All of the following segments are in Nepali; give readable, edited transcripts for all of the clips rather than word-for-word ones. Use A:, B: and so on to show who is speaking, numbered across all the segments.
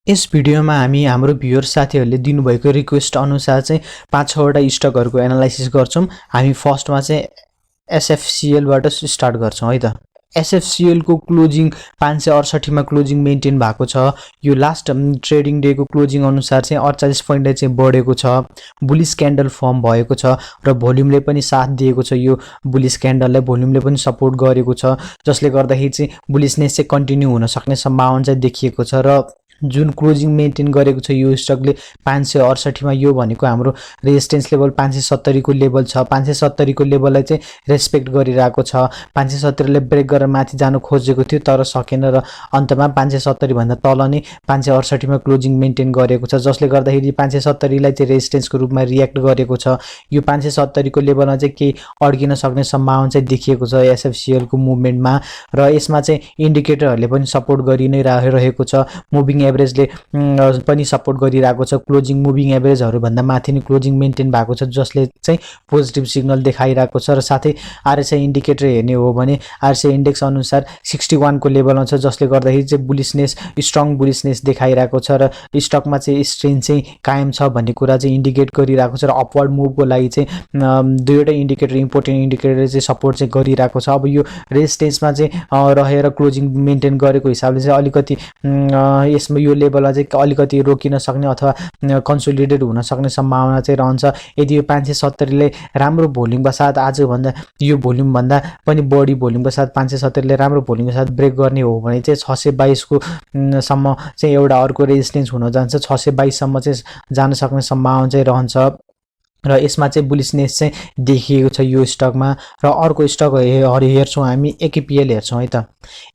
A: यस भिडियोमा हामी हाम्रो भ्युअर साथीहरूले दिनुभएको रिक्वेस्ट अनुसार चाहिँ 5-6 वटा स्टकहरुको एनालाइसिस गर्छौं। हामी फर्स्टमा चाहिँ SFCL बाट स्टार्ट गर्छौं है त। SFCL को क्लोजिङ 568 मा क्लोजिङ मेन्टेन भएको छ। यो लास्ट ट्रेडिङ डे को क्लोजिङ अनुसार चाहिँ 48 पोइन्टले चाहिँ बढेको छ। बुलिश क्यान्डल फर्म भएको छ र भोल्युमले पनि साथ दिएको छ। यो बुलिश क्यान्डललाई भोल्युमले पनि सपोर्ट गरेको छ, जसले गर्दाखेरि चाहिँ बुलिशनेस चाहिँ कन्टिन्यू हुन सक्ने सम्भावना चाहिँ देखिएको छ। र जुन क्लोजिङ मेन्टेन गरेको छ यो स्टकले 568 मा, यो भनेको हाम्रो रेजिस्टेन्स लेभल 570 को लेभल छ। 570 को लेभललाई चाहिँ रेस्पेक्ट गरिरहेको छ। 570 ले ब्रेक गरेर माथि जानु खोजेको थियो तर सकेन र अन्तमा 570 भन्दा तल नै 568 मा क्लोजिङ मेन्टेन गरेको छ, जसले गर्दाखेरि 570 लाई चाहिँ रेजिस्टेन्सको रूपमा रियाक्ट गरेको छ। यो 570 को लेभलमा चाहिँ केही अड्किन सक्ने सम्भावना चाहिँ देखिएको छ SFCL को मुभमेन्टमा। र यसमा चाहिँ इन्डिकेटरहरूले पनि सपोर्ट गरि नै रहेको छ। मुभिङ एभरेजले पनि सपोर्ट गरिरहेको छ। क्लोजिङ मुभिङ एभरेजहरु भन्दा माथि नै क्लोजिङ मेन्टेन भएको छ, जसले चाहिँ पोजिटिभ सिग्नल देखाइरहेको छ। र साथै RSI इन्डिकेटर हेर्ने हो भने RSI इन्डेक्स अनुसार 61 को लेभलमा छ, जसले गर्दाखेरि चाहिँ बुलिशनेस, स्ट्रङ बुलिशनेस देखाइरहेको छ र स्टकमा चाहिँ स्ट्रेन्थ चाहिँ कायम छ भन्ने कुरा चाहिँ इन्डिकेट गरिरहेको छ। र अपवर्ड मुभको लागि चाहिँ दुईवटा इन्डिकेटर, इम्पोर्टेन्ट इन्डिकेटरले चाहिँ सपोर्ट चाहिँ गरिरहेको छ। अब यो रेजिस्टेन्समा चाहिँ रहेर क्लोजिङ मेन्टेन गरेको हिसाबले चाहिँ अलिकति यसमा यो लेभलमा चाहिँ अलिकति रोकिन सक्ने अथवा कन्सोलिडेट हुन सक्ने सम्भावना चाहिँ रहन्छ। यदि यो 570 ले राम्रो भोल्युमका साथ, आज भन्दा यो भोल्युम भन्दा पनि बढी भोल्युमका साथ 570 ले राम्रो भोल्युमका साथ ब्रेक गर्ने हो भने चाहिँ 622 को सम्म चाहिँ एउटा अर्को रेजिस्टेन्स हुन जान्छ। 622 सम्म चाहिँ जान सक्ने सम्भावना चाहिँ रहन्छ र यसमा चाहिँ बुलिशनेस चाहिँ देखिएको छ यो स्टकमा। र अर्को स्टक हेर्छौं हामी, AKPL हेर्छौं है त।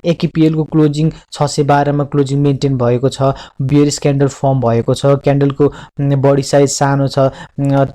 A: AKPL को क्लोजिङ 612 मा क्लोजिङ मेन्टेन भएको छ। बियरिश क्यान्डल फर्म भएको छ। क्यान्डलको बडी साइज सानो छ,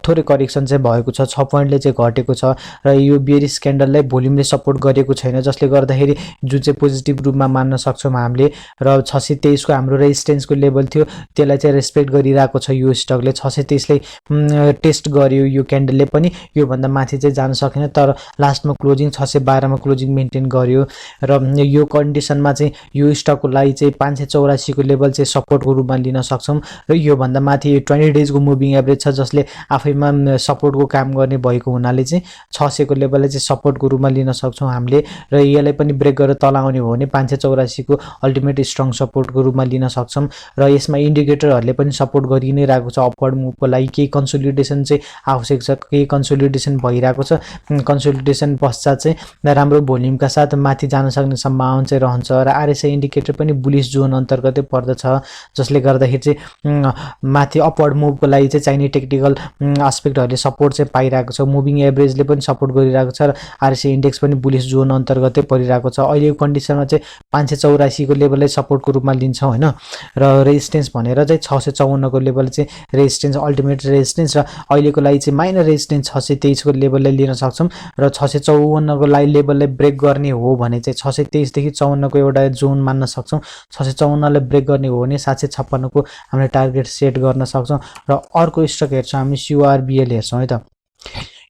A: थोरै करेक्सन चाहिँ भएको छ, 6 पोइन्टले चाहिँ घटेको छ। र यो बियरिश क्यान्डललाई भोल्युमले सपोर्ट गरेको छैन, जसले गर्दाखेरि जुन चाहिँ पोजिटिभ रूपमा मान्न सक्छौं हामीले। र 623 को हाम्रो रेजिस्टेन्सको लेभल थियो, त्यसलाई चाहिँ रेस्पेक्ट गरिरहेको छ यो स्टकले। 623 ले टेस्ट गर्यो यो क्यान्डलले पनि, यो भन्दा माथि चाहिँ जान सकेन, तर लास्टमा क्लोजिङ 612 मा क्लोजिङ मेन्टेन गर्यो। र यो कन्डिसनमा चाहिँ यो स्टकको लागि चाहिँ 584 को लेभल चाहिँ सपोर्टको रूपमा लिन सक्छौं। र यो भन्दा माथि 20 डेज को मुभिङ एभरेज छ, जसले आफैमा सपोर्टको काम गर्ने भएको हुनाले चाहिँ 600 को लेभललाई चाहिँ सपोर्टको रूपमा लिन सक्छौं हामीले। र यसलाई पनि ब्रेक गरेर तल आउने हो भने 584 को अल्टिमेट स्ट्रङ सपोर्टको रूपमा लिन सक्छौं। र यसमा इन्डिकेटरहरूले पनि सपोर्ट गरि नै रहेको छ। अपवर्ड मुभको लागि केही कन्सोलिडेसन चाहिँ आवश्यक छ, केही कन्सोलिडेसन भइरहेको छ। कन्सोलिडेसन पश्चात चाहिँ राम्रो भोल्युमका साथ माथि जान सक्ने सम्भावना चाहिँ रहन्छ। र RSI इन्डिकेटर पनि बुलिश जोन अन्तर्गतै पर्दछ, जसले गर्दाखेरि चाहिँ माथि अपवर्ड मुभको लागि चाहिँ चाहिने टेक्निकल एस्पेक्टहरूले सपोर्ट चाहिँ पाइरहेको छ। मुभिङ एभरेजले पनि सपोर्ट गरिरहेको छ र RSI इन्डेक्स पनि बुलिश जोन अन्तर्गतै परिरहेको छ। अहिलेको कन्डिसनमा चाहिँ 584 को लेभललाई सपोर्टको रूपमा लिन्छौं हैन। र रेजिस्टेन्स भनेर चाहिँ 654 को लेभल चाहिँ रेजिस्टेन्स, अल्टिमेट रेजिस्टेन्स, र अहिलेको लागि चाहिँ माइनर रेजिस्टेन्स 623 को लेभललाई लिन सक्छौं। र 654 को लेभललाई ब्रेक गर्ने हो भने चाहिँ 623 देखि 54 को एउटा जोन मान्न सक्छौं। 654 लाई ब्रेक गर्ने हो भने 756 को हामीले टार्गेट सेट गर्न सक्छौं। र अर्को स्टक हेर्छौं हामी, CORBL हेर्छौं है त।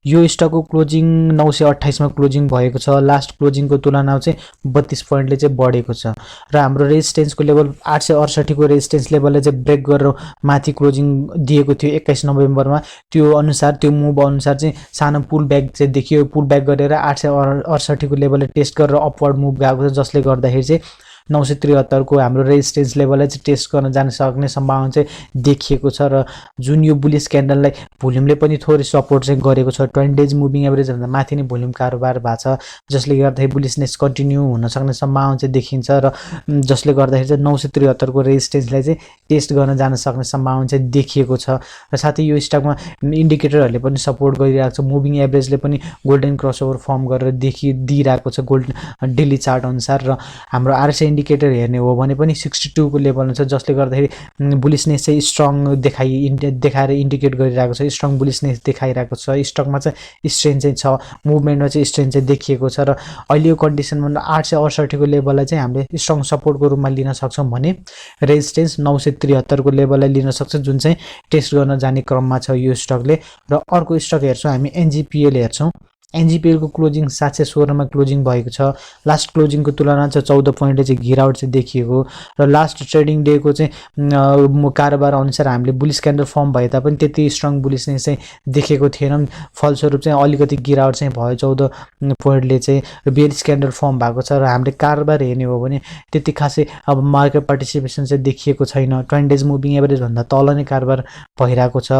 A: यो स्टकको क्लोजिङ 928 मा क्लोजिङ भएको छ। लास्ट क्लोजिङको तुलनामा चाहिँ 32 पोइन्टले चाहिँ बढेको छ। र हाम्रो रेजिस्टेन्सको लेभल 868 को रेजिस्टेन्स लेभलले चाहिँ ब्रेक गरेर माथि क्लोजिङ दिएको थियो 21 नोभेम्बरमा। त्यो अनुसार, त्यो मुभ अनुसार चाहिँ सानो पुल ब्याक चाहिँ देखियो। पुल ब्याक गरेर 868 को लेभलले टेस्ट गरेर अपवर्ड मुभ गएको छ, जसले गर्दाखेरि चाहिँ 973 को हाम्रो रेजिस्टेन्स लेभललाई चाहिँ टेस्ट गर्न जान सक्ने सम्भावना चाहिँ देखिएको छ। र जुन यो बुलिश क्यान्डललाई भोल्युमले पनि थोरै सपोर्ट चाहिँ गरेको छ। 20 डेज मुभिङ एभरेज भन्दा माथि नै भोल्युम कारोबार भएको छ, जसले गर्दाखेरि बुलिशनेस कन्टिन्यू हुन सक्ने सम्भावना चाहिँ देखिन्छ। र जसले गर्दाखेरि चाहिँ 973 को रेजिस्टेन्सलाई चाहिँ टेस्ट गर्न जान सक्ने सम्भावना चाहिँ देखिएको छ। र साथै यो स्टकमा इन्डिकेटरहरूले पनि सपोर्ट गरिरहेको छ। मुभिङ एभरेजले पनि गोल्डन क्रसओभर फर्म गरेर दिइरहेको छ गोल्डन डेली चार्ट अनुसार। र हाम्रो RSI इन्डिकेटर हेर्ने हो भने पनि 62 को लेभलमा छ, जसले गर्दाखेरि बुलिशनेस चाहिँ स्ट्रङ देखाएर इन्डिकेट गरिरहेको छ। स्ट्रङ बुलिशनेस देखाइरहेको छ। स्टकमा चाहिँ स्ट्रेन्थ चाहिँ छ, मुभमेन्टमा चाहिँ स्ट्रेन्थ चाहिँ देखिएको छ। र अहिलेको कन्डिसनमा 868 को लेभललाई चाहिँ हामीले स्ट्रङ सपोर्टको रूपमा लिन सक्छौं भने रेजिस्टेन्स 973 को लेभललाई लिन सक्छ, जुन चाहिँ टेस्ट गर्न जाने क्रममा छ यो स्टकले। र अर्को स्टक हेर्छौं हामी, NGPL हेर्छौं। NGPL को क्लोजिङ 716 मा क्लोजिङ भएको छ। लास्ट क्लोजिङको तुलना चाहिँ 14 पोइन्टले चाहिँ गिरावट चाहिँ देखिएको र लास्ट ट्रेडिङ डेको चाहिँ कारोबार अनुसार हामीले बुलिस क्यान्डल फर्म भए तापनि त्यति स्ट्रङ बुलिसनेस चाहिँ देखेको थिएन। फलस्वरूप चाहिँ अलिकति गिरावट चाहिँ भयो 14 पोइन्टले चाहिँ र बेरिस क्यान्डल फर्म भएको छ र हामीले कारोबार हेर्ने हो भने त्यति खासै अब मार्केट पार्टिसिपेसन चाहिँ देखिएको छैन। 20 डेज मुभिङ एभरेज भन्दा तल नै कारोबार भइरहेको छ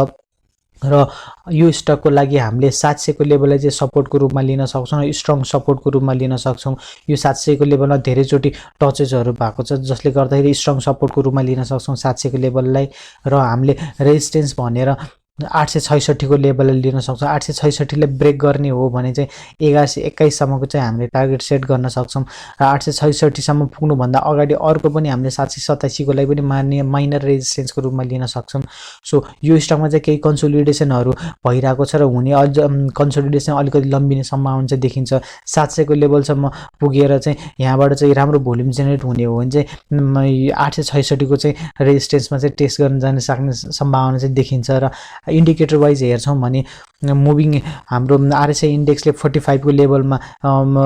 A: र यो स्टकको लागि हामीले 700 को लेभललाई चाहिँ सपोर्टको रूपमा लिन सक्छौँ र स्ट्रङ सपोर्टको रूपमा लिन सक्छौँ। यो 700 को लेभलमा धेरैचोटि टचेसहरू भएको छ जसले गर्दाखेरि स्ट्रङ सपोर्टको रूपमा लिन सक्छौँ 700 को लेभललाई र हामीले रेजिस्टेन्स भनेर 866 को लेभललाई लिन सक्छौँ। 866 लाई ब्रेक गर्ने हो भने चाहिँ 1121 सम्मको चाहिँ हामीले टार्गेट सेट गर्न सक्छौँ र 866 सम्म पुग्नुभन्दा अगाडि अर्को पनि हामीले 787 को लागि पनि माइनर रेजिस्टेन्सको रूपमा लिन सक्छौँ। सो यो स्टकमा चाहिँ केही कन्सोलिडेसनहरू भइरहेको छ र हुने अझ कन्सोलिडेसन अलिकति लम्बिने सम्भावना चाहिँ देखिन्छ। 700 को लेभलसम्म पुगेर चाहिँ यहाँबाट चाहिँ राम्रो भोल्युम जेनेरेट हुने हो भने चाहिँ 866 को चाहिँ रेजिस्टेन्समा चाहिँ टेस्ट गर्न जान सक्ने सम्भावना चाहिँ देखिन्छ र इन्डिकेटर वाइज हेर्छौँ भने मुभिङ हाम्रो RSI इन्डेक्सले 45 को लेभलमा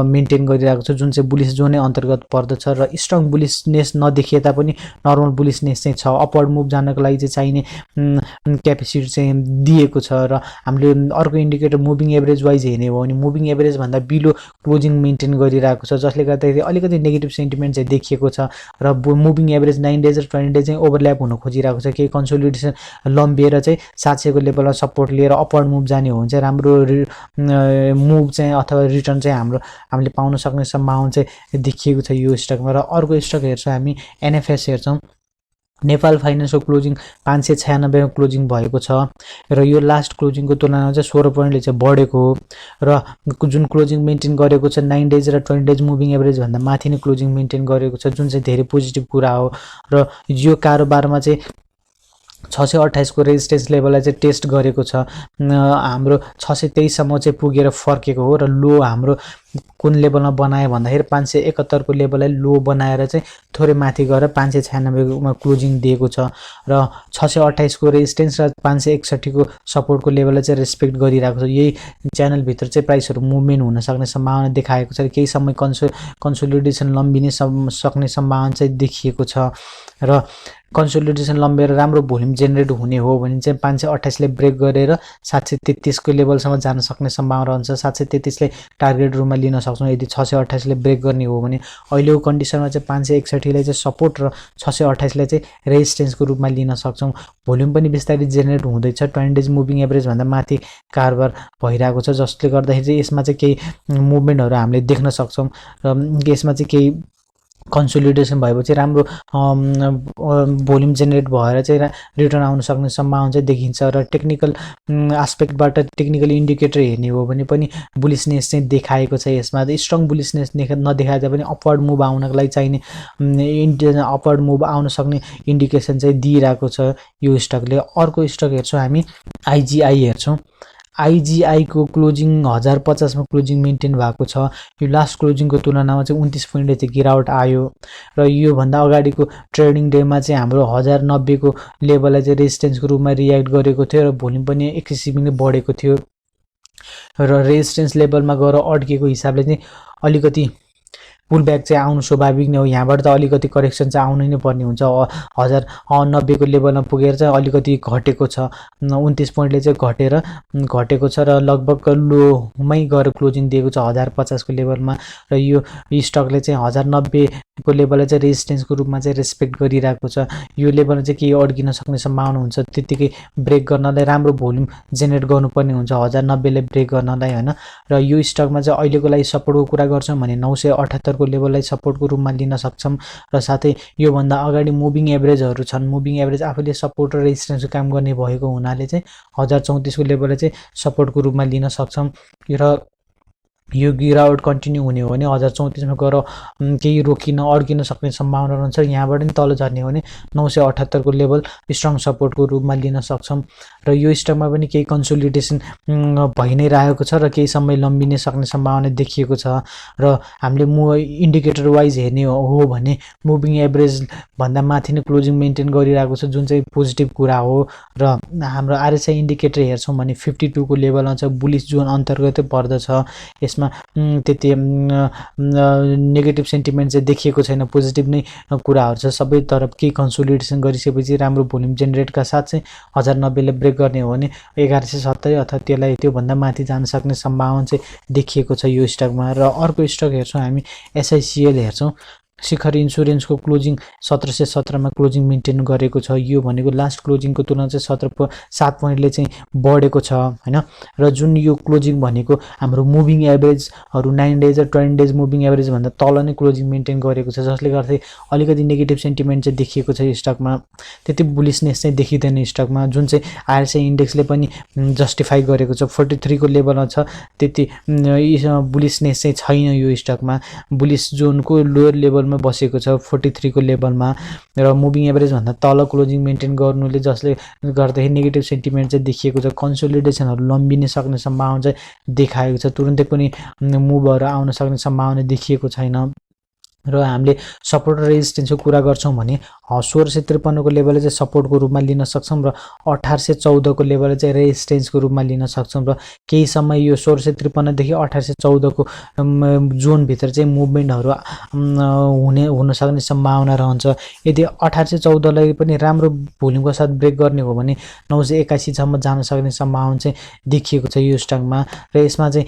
A: मेन्टेन गरिरहेको छ जुन चाहिँ बुलिस जोनै अन्तर्गत पर्दछ र स्ट्रङ बुलिसनेस नदेखिए तापनि नर्मल बुलिसनेस चाहिँ छ। अपवर्ड मुभ जानको लागि चाहिँ चाहिने क्यापेसिटी चाहिँ दिएको छ र हामीले अर्को इन्डिकेटर मुभिङ एभरेज वाइज हेर्ने हो भने मुभिङ एभरेज भन्दा बिलो क्लोजिङ मेन्टेन गरिरहेको छ जसले गर्दाखेरि अलिकति नेगेटिभ सेन्टिमेन्ट चाहिँ देखिएको छ र मुभिङ एभरेज 9 डेज र 20 डेज चाहिँ ओभरल्याप हुन खोजिरहेको छ। केही कन्सोलिडेसन लम्बिएर चाहिँ 700 को लेभलमा सपोर्ट लिएर अपवर्ड मुभ जाने हो भने चाहिँ राम्रो मुभ चाहिँ अथवा रिटर्न चाहिँ हामीले पाउन सक्ने सम्भावना चाहिँ देखिएको छ यो स्टकमा। र अर्को स्टक हेर्छौँ हामी NFS हेर्छौँ। नेपाल फाइनेन्सको क्लोजिङ 596 मा क्लोजिङ भएको छ र यो लास्ट क्लोजिङको तुलनामा चाहिँ 16 पोइन्टले चाहिँ बढेको हो र जुन क्लोजिङ मेन्टेन गरेको छ 9 डेज र 20 डेज मुभिङ एभरेज भन्दा माथि नै क्लोजिङ मेन्टेन गरेको छ जुन चाहिँ धेरै पोजिटिभ कुरा हो र यो कारोबारमा चाहिँ 628 को रेजिस्टेन्स लेभललाई चाहिँ टेस्ट गरेको छ। हाम्रो 623 सम्म चाहिँ पुगेर फर्केको हो र लो हाम्रो कुन लेभलमा बनायो भन्दाखेरि 571 को लेभललाई लो बनाएर चाहिँ थोरै माथि गएर 596 मा क्लोजिङ दिएको छ र 628 को रेजिस्टेन्स र 561 को सपोर्टको लेभललाई चाहिँ रेस्पेक्ट गरिरहेको छ। यही च्यानलभित्र चाहिँ प्राइसहरू मुभमेन्ट हुन सक्ने सम्भावना देखाएको छ। केही समय कन्सोलिडेसन लम्बिने सक्ने सम्भावना चाहिँ देखिएको छ र कन्सोलिडेसन लम्बेर राम्रो भोल्युम जेनेरेट हुने हो भने चाहिँ 528 ले ब्रेक गरेर 733 को लेभलसम्म जान सक्ने सम्भावना रहन्छ। 733 ले टार्गेट रूपमा लिन सक्छौँ यदि 628 ले ब्रेक गर्ने हो भने। अहिलेको कन्डिसनमा चाहिँ 561 ले चाहिँ सपोर्ट र 628 ले चाहिँ रेजिस्टेन्सको रूपमा लिन सक्छौँ। भोल्युम पनि बिस्तारै जेनेरेट हुँदैछ। 20 डेज मुभिङ एभरेज भन्दा माथि कारोबार भइरहेको छ जसले गर्दाखेरि चाहिँ यसमा चाहिँ केही मुभमेन्टहरू हामीले देख्न सक्छौँ र यसमा चाहिँ केही कन्सोलिडेसन भएपछि राम्रो भोल्युम जेनेरेट भएर चाहिँ रिटर्न आउन सक्ने सम्भावना चाहिँ देखिन्छ र टेक्निकल एस्पेक्टबाट टेक्निकल इन्डिकेटर हेर्ने हो भने पनि बुलिसनेस चाहिँ देखाएको छ। यसमा स्ट्रङ बुलिसनेस नदेखाए तापनि अपवर्ड मुभ आउनको लागि चाहिने अपवर्ड मुभ आउन सक्ने इन्डिकेसन चाहिँ दिइरहेको छ यो स्टकले। अर्को स्टक हेर्छौँ हामी IGI हेर्छौँ। IGI को क्लोजिङ 1050 मा क्लोजिङ मेन्टेन भएको छ। यो लास्ट क्लोजिङको तुलनामा चाहिँ 29 पोइन्टले चाहिँ गिरावट आयो र यो भन्दा अगाडिको ट्रेडिङ डेमा चाहिँ हाम्रो 1090 को लेभललाई चाहिँ रेजिस्टेन्सको रूपमा रियाक्ट गरेको थियो र भोल्युम पनि एक्सेसिभली बढेको थियो र रेजिस्टेन्स लेभलमा गएर अड्केको हिसाबले चाहिँ अलिकति पुल ब्याक चाहिँ आउनु स्वाभाविक नै हो। यहाँबाट त अलिकति करेक्सन चाहिँ आउनै नै पर्ने हुन्छ। 1090 को लेभलमा पुगेर चाहिँ अलिकति घटेको छ। 29 पोइन्टले चाहिँ घटेको छ र लगभग लोमै गएर क्लोजिङ दिएको छ 1050 को लेभलमा र यो स्टकले चाहिँ 1090 को लेभललाई चाहिँ रेजिस्टेन्सको रूपमा चाहिँ रेस्पेक्ट गरिरहेको छ। यो लेभलमा चाहिँ केही अड्किन सक्ने सम्भावना हुन्छ। त्यतिकै ब्रेक गर्नलाई राम्रो भोल्युम जेनेरेट गर्नुपर्ने हुन्छ 1090 ले ब्रेक गर्नलाई हैन। र यो स्टकमा चाहिँ अहिलेको लागि सपोर्टको कुरा गर्छौँ भने 978 को लेभललाई सपोर्टको रूपमा लिन सक्छौँ र साथै यो भन्दा अगाडि मुभिङ एभरेजहरू छन्। मुभिङ एभरेज आफैले सपोर्ट र रेजिस्टेन्सको काम गर्ने भएको हुनाले चाहिँ 1034 को लेभललाई चाहिँ सपोर्टको रूपमा लिन सक्छौँ र यो गिरावट कन्टिन्यू हुने हो भने 1034 मा गएर केही रोकिन अड्किन सक्ने सम्भावना रहन्छ। यहाँबाट नि तल झर्ने हो भने 978 को लेभल स्ट्रङ सपोर्टको रूपमा लिन सक्छौं र यो स्टकमा पनि केही कन्सोलिडेसन भइ नै रहेको छ र केही समय लम्बिने सक्ने सम्भावना देखिएको छ र हामीले इन्डिकेटर वाइज हेर्ने हो भने मुभिङ एभरेज भन्दा माथि नै क्लोजिङ मेन्टेन गरिरहेको छ, जुन चाहिँ पोजिटिभ कुरा हो। र हाम्रो आरएसआई इन्डिकेटर हेर्छौं भने 52 को लेभलमा छ, बुलिश जोन अन्तर्गतै पर्दछ। यसमा त्यति नेगेटिभ सेन्टिमेन्ट चाहिँ देखिएको छैन, पोजिटिभ नै कुराहरू छ। सबै तरफ केही कन्सोलिडेसन गरिसकेपछि राम्रो भोल्युम जेनेरेटका साथ चाहिँ 1090 ले ब्रेक गर्ने हो भने 1170 अथवा त्यसलाई त्योभन्दा माथि जान सक्ने सम्भावना चाहिँ देखिएको छ यो स्टकमा। र अर्को स्टक हेर्छौं हामी SICL हेर्छौं। शिखर इन्स्योरेन्सको क्लोजिङ 1717 मा क्लोजिङ मेन्टेन गरेको छ। यो भनेको लास्ट क्लोजिङको तुलनामा चाहिँ 7 पोइन्टले चाहिँ बढेको छ हैन। र जुन यो क्लोजिङ भनेको हाम्रो मुभिङ एभरेजहरु 9 डेज र 20 डेज मुभिङ एभरेज भन्दा तल नै क्लोजिङ मेन्टेन गरेको छ, जसले गर्दा अलिकति नेगेटिभ सेन्टिमेन्ट चाहिँ देखिएको छ यो स्टकमा। त्यति बुलिशनेस चाहिँ देखिदैन स्टकमा, जुन चाहिँ आरएसआई इन्डेक्सले पनि जस्टिफाई गरेको छ। 43 को लेभलमा छ, त्यति बुलिशनेस चाहिँ छैन यो स्टकमा। बुलिश जोनको लोयर लेभलमा बसेको छ 43 को लेभलमा र मुभिङ एभरेज भन्दा तल क्लोजिङ मेन्टेन गर्नुले जसले गर्दाखेरि नेगेटिभ सेन्टिमेन्ट चाहिँ देखिएको छ। कन्सोलिडेसनहरु लम्बिने सक्ने सम्भावना चाहिँ देखाएको छ, तुरुन्तै कुनै मुभहरु आउन सक्ने सम्भावना देखिएको छैन। र हामीले सपोर्ट र रेजिस्टेन्सको कुरा गर्छौं भने 1653 को लेभलले चाहिँ सपोर्टको रूपमा लिन सक्छौं र 1814 को लेभलले चाहिँ रेजिस्टेन्सको रूपमा लिन सक्छौं र केही समय यो 1653 देखि 1814 को जोन भित्र चाहिँ मुभमेन्टहरु हुन सक्ने सम्भावना रहन्छ। यदि 1814 लाई पनि राम्रो भोल्युमको साथ ब्रेक गर्ने हो भने 981 सम्म जान सक्ने सम्भावना चाहिँ देखिएको छ यो स्टकमा। र यसमा चाहिँ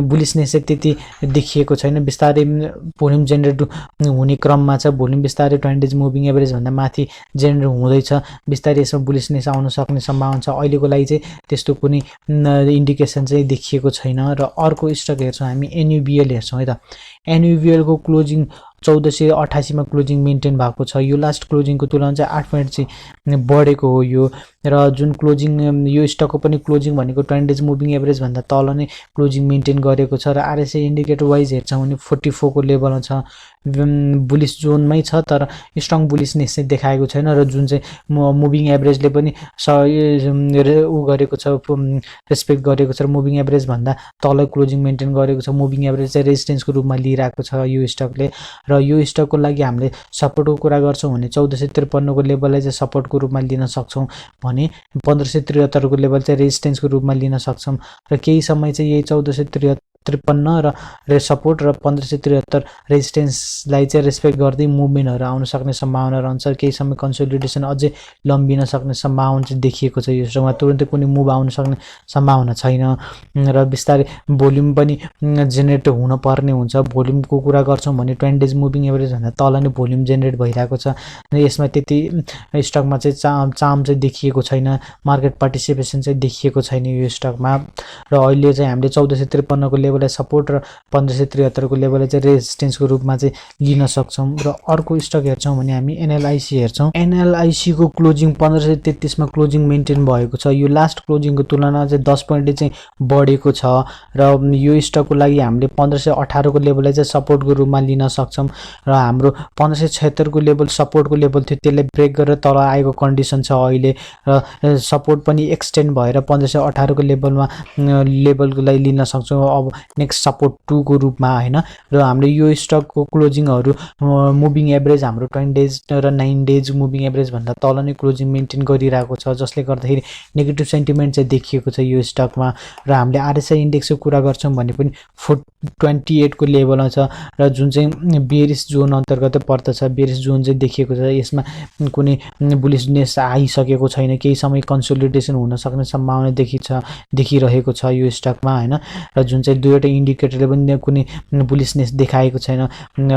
A: बुलिशनेस चाहिँ त्यति देखिएको छैन, बिस्तारै भोल्युम जेनेरेट हुने क्रममा छ। भोल्युम बिस्तारै 20 डेज मुभिङ एभरेज भन्दा माथि जेनेरेट हुँदैछ, बिस्तारै यसमा बुलिशनेस आउन सक्ने सम्भावना छ। अहिलेको लागि चाहिँ त्यस्तो कुनै इन्डिकेसन चाहिँ देखिएको छैन। र अर्को स्टक हेर्छौं हामी NUBL हेर्छौं है त। NUBL को क्लोजिङ 1488 मा क्लोजिङ मेन्टेन भएको छ। यो लास्ट क्लोजिङको तुलनामा चाहिँ 8 पोइन्ट चाहिँ बढेको हो यो। र जुन क्लोजिङ यो स्टकको पनि क्लोजिङ भनेको 20 डेज मुभिङ एभरेज भन्दा तल नै क्लोजिङ मेन्टेन गरेको छ। र आरएसआई इन्डिकेटर वाइज हेर्छौं भने 44 को लेभलमा छ, बुलिश जोनमै छ, तर स्ट्रङ बुलिशनेस चाहिँ देखाएको छैन। र जुन चाहिँ मुभिङ एभरेजले पनि गरेको छ, रेस्पेक्ट गरेको छ, मुभिङ एभरेज भन्दा तल क्लोजिङ मेन्टेन गरेको छ। मुभिङ एभरेज चाहिँ रेजिस्टेन्सको रूपमा लिइरहेको छ यो स्टकले। र यो स्टकको लागि हामीले सपोर्टको कुरा गर्छौं भने 1453 को लेभललाई चाहिँ सपोर्टको रूपमा लिन सक्छौं भने 1573 को लेभल चाहिँ रेजिस्टेन्सको रूपमा लिन सक्छौं। र केही समय चाहिँ यही 1453 र सपोर्ट र 1573 रेजिस्टेन्सलाई चाहिँ रेस्पेक्ट गर्दै मुभमेन्टहरु आउन सक्ने सम्भावना रहन्छ। केही समय कन्सोलिडेसन अझै लम्बिन सक्ने सम्भावना चाहिँ देखिएको छ। यो स्टकमा तुरुन्तै कुनै मुभ आउन सक्ने सम्भावना छैन र बिस्तारै भोल्युम पनि जेनेरेट हुन पर्ने हुन्छ। भोल्युमको कुरा गर्छौं भने 20 डेज मुभिङ एभरेज भन्दा तल नै भोल्युम जेनेरेट भइरहेको छ। र यसमा त्यति स्टकमा चाहिँ चाम चाहिँ देखिएको छैन, मार्केट पार्टिसिपेसन चाहिँ देखिएको छैन यो स्टकमा। र अहिले चाहिँ हामीले 1453 को लेभललाई सपोर्ट र 1573 को लेभललाई चाहिँ रेजिस्टेन्सको रूपमा चाहिँ लिन सक्छौं। र अर्को स्टक हेर्छौं भने हामी NLIC हेर्छौं। NLIC को क्लोजिङ 1533 मा क्लोजिङ मेन्टेन भएको छ। यो लास्ट क्लोजिङको तुलनामा चाहिँ 10 पोइन्टले चाहिँ बढेको छ। र यो स्टकको लागि हामीले 1518 को लेभललाई चाहिँ सपोर्टको रूपमा लिन सक्छौं। र हाम्रो 1576 को लेभल सपोर्टको लेभल थियो, त्यसलाई ब्रेक गरेर तल आएको कन्डिसन छ अहिले। र सपोर्ट पनि एक्सटेन्ड भएर 1518 को लेभलको लागि लिन सक्छौं अब नेक्स्ट सपोर्ट 2 को रूपमा हैन। र हामीले यो स्टकको क्लोजिङहरु मुभिङ एभरेज हाम्रो 20 डेज र 9 डेज मुभिङ एभरेज भन्दा तल नै क्लोजिङ मेन्टेन गरिरहेको छ, जसले गर्दाखेरि नेगेटिभ सेन्टिमेन्ट चाहिँ देखिएको छ यो स्टकमा। र हामीले आरएसआई इन्डेक्सको कुरा गर्छौं भने पनि 28 को लेभलमा छ र जुन चाहिँ बेरिश जोन अन्तर्गत पर्दछ। बेरिश जोन चाहिँ देखिएको छ, यसमा कुनै बुलिशनेस आइसकेको छैन, केही समय कन्सोलिडेसन हुन सक्ने सम्भावना देखिरहेको छ यो स्टकमा हैन। र जुन चाहिँ दुईवटा इन्डिकेटरले पनि कुनै बुलिशनेस देखाएको छैन।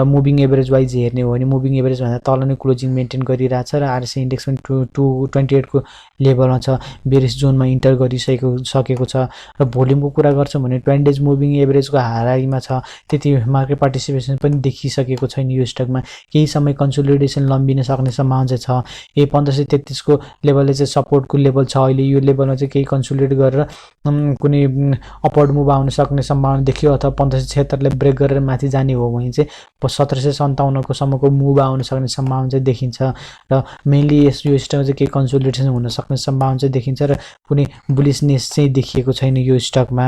A: मुभिङ एभरेज वाइज हेर्ने हो भने मुभिङ एभरेज भन्दा तल नै क्लोजिङ मेन्टेन गरिरहेछ र आरएसआई इन्डेक्स पनि 28 को लेभलमा छ, बेरिश जोनमा इन्टर गरिसकेको छ। र भोल्युमको कुरा गर्छौं भने 20 डेज मुभिङ एभरेजको हाराहारीमा छ, त्यति मार्केट पार्टिसिपेसन पनि देखिसकेको छैन यो स्टकमा। केही समय कन्सोलिडेसन लम्बिन सक्ने सम्भावना चाहिँ छ। 1533 को लेभलले चाहिँ सपोर्टको लेभल छ अहिले। यो लेभलमा चाहिँ केही कन्सोलिडेट गरेर कुनै अपवर्ड मुभ आउन सक्ने सम्भावना देखियो अथवा 1576 ले ब्रेक गरेर माथि जाने हो भने चाहिँ 1757 को सम्मको मुभ आउन सक्ने सम्भावना चाहिँ देखिन्छ र मेनली यो स्टकमा चाहिँ केही कन्सोलिडेसन हुन सक्ने सम्भावना चाहिँ देखिन्छ र कुनै बुलिसनेस चाहिँ देखिएको छैन यो स्टकमा।